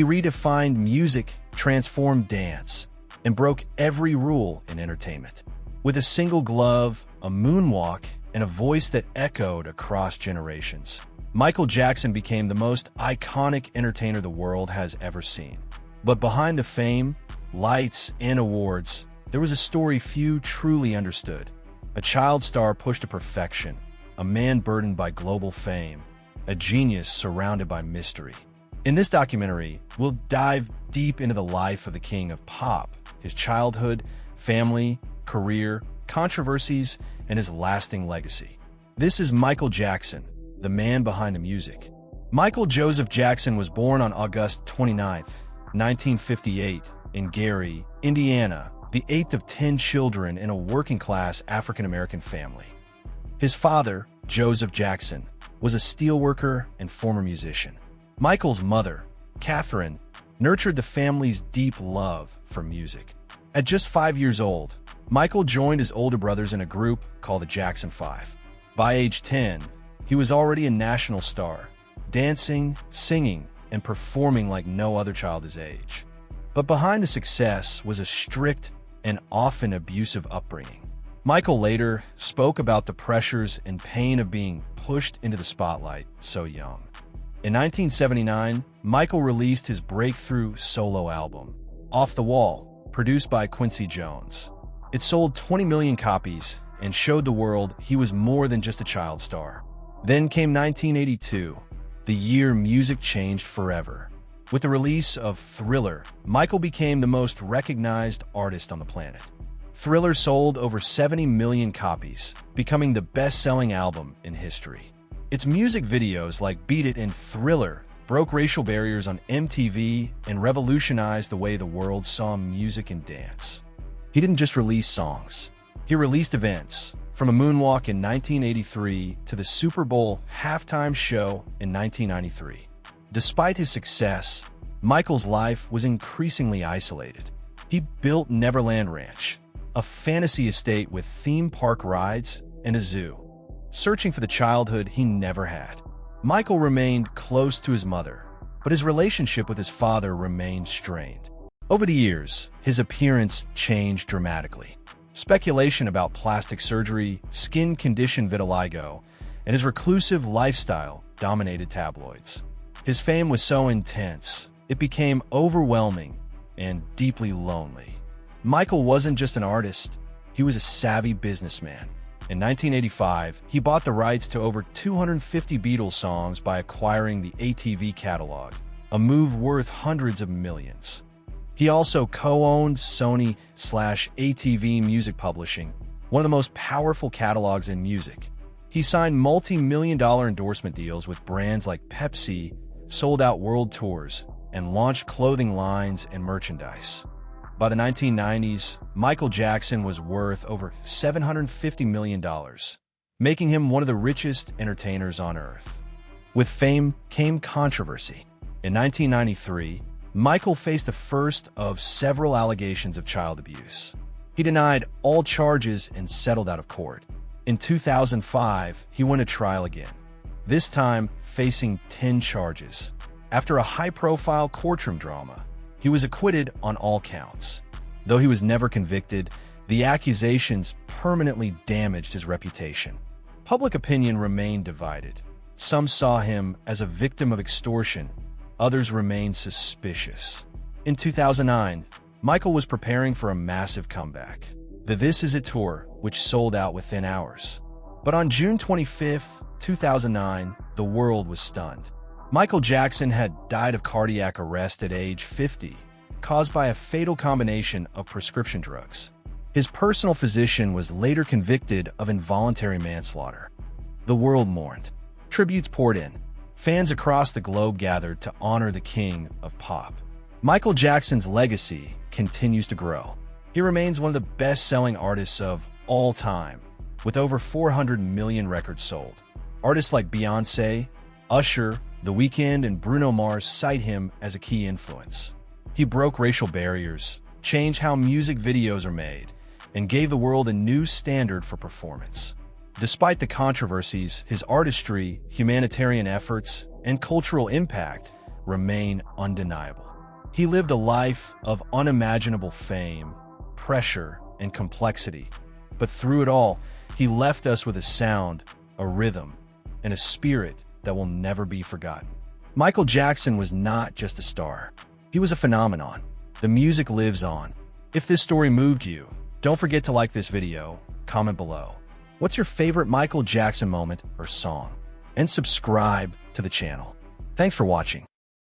He redefined music, transformed dance, and broke every rule in entertainment. With a single glove, a moonwalk, and a voice that echoed across generations, Michael Jackson became the most iconic entertainer the world has ever seen. But behind the fame, lights, and awards, there was a story few truly understood. A child star pushed to perfection, a man burdened by global fame, a genius surrounded by mystery. In this documentary, we'll dive deep into the life of the king of pop, his childhood, family, career, controversies, and his lasting legacy. This is Michael Jackson, the man behind the music. Michael Joseph Jackson was born on August 29, 1958, in Gary, Indiana, the eighth of 10 children in a working-class African-American family. His father, Joseph Jackson, was a steelworker and former musician. Michael's mother, Catherine, nurtured the family's deep love for music. At just 5 years old, Michael joined his older brothers in a group called the Jackson 5. By age 10, he was already a national star, dancing, singing, and performing like no other child his age. But behind the success was a strict and often abusive upbringing. Michael later spoke about the pressures and pain of being pushed into the spotlight so young. In 1979, Michael released his breakthrough solo album, Off the Wall, produced by Quincy Jones. It sold 20 million copies and showed the world he was more than just a child star. Then came 1982, the year music changed forever. With the release of Thriller, Michael became the most recognized artist on the planet. Thriller sold over 70 million copies, becoming the best-selling album in history. Its music videos like Beat It and Thriller broke racial barriers on MTV and revolutionized the way the world saw music and dance. He didn't just release songs. He released events, from a moonwalk in 1983 to the Super Bowl halftime show in 1993. Despite his success, Michael's life was increasingly isolated. He built Neverland Ranch, a fantasy estate with theme park rides and a zoo, searching for the childhood he never had. Michael remained close to his mother, but his relationship with his father remained strained. Over the years, his appearance changed dramatically. Speculation about plastic surgery, skin condition vitiligo, and his reclusive lifestyle dominated tabloids. His fame was so intense, it became overwhelming and deeply lonely. Michael wasn't just an artist, he was a savvy businessman. In 1985, he bought the rights to over 250 Beatles songs by acquiring the ATV catalog, a move worth hundreds of millions. He also co-owned Sony/ATV Music Publishing, one of the most powerful catalogs in music. He signed multi-million-dollar endorsement deals with brands like Pepsi, sold out world tours, and launched clothing lines and merchandise. By the 1990s, Michael Jackson was worth over $750 million, making him one of the richest entertainers on earth. With fame came controversy. In 1993, Michael faced the first of several allegations of child abuse. He denied all charges and settled out of court. In 2005, he went to trial again, this time facing 10 charges. After a high-profile courtroom drama, he was acquitted on all counts. Though he was never convicted, the accusations permanently damaged his reputation. Public opinion remained divided. Some saw him as a victim of extortion, others remained suspicious. In 2009, Michael was preparing for a massive comeback, the This Is It tour, which sold out within hours. But on June 25, 2009, the world was stunned. Michael Jackson had died of cardiac arrest at age 50, caused by a fatal combination of prescription drugs. His personal physician was later convicted of involuntary manslaughter. The world mourned. Tributes poured in. Fans across the globe gathered to honor the king of pop. Michael Jackson's legacy continues to grow. He remains one of the best-selling artists of all time, with over 400 million records sold. Artists like Beyoncé, Usher, The Weeknd, and Bruno Mars cite him as a key influence. He broke racial barriers, changed how music videos are made, and gave the world a new standard for performance. Despite the controversies, his artistry, humanitarian efforts, and cultural impact remain undeniable. He lived a life of unimaginable fame, pressure, and complexity, but through it all, he left us with a sound, a rhythm, and a spirit that will never be forgotten. Michael Jackson was not just a star. He was a phenomenon. The music lives on. If this story moved you, don't forget to like this video, comment below. What's your favorite Michael Jackson moment or song? And subscribe to the channel. Thanks for watching.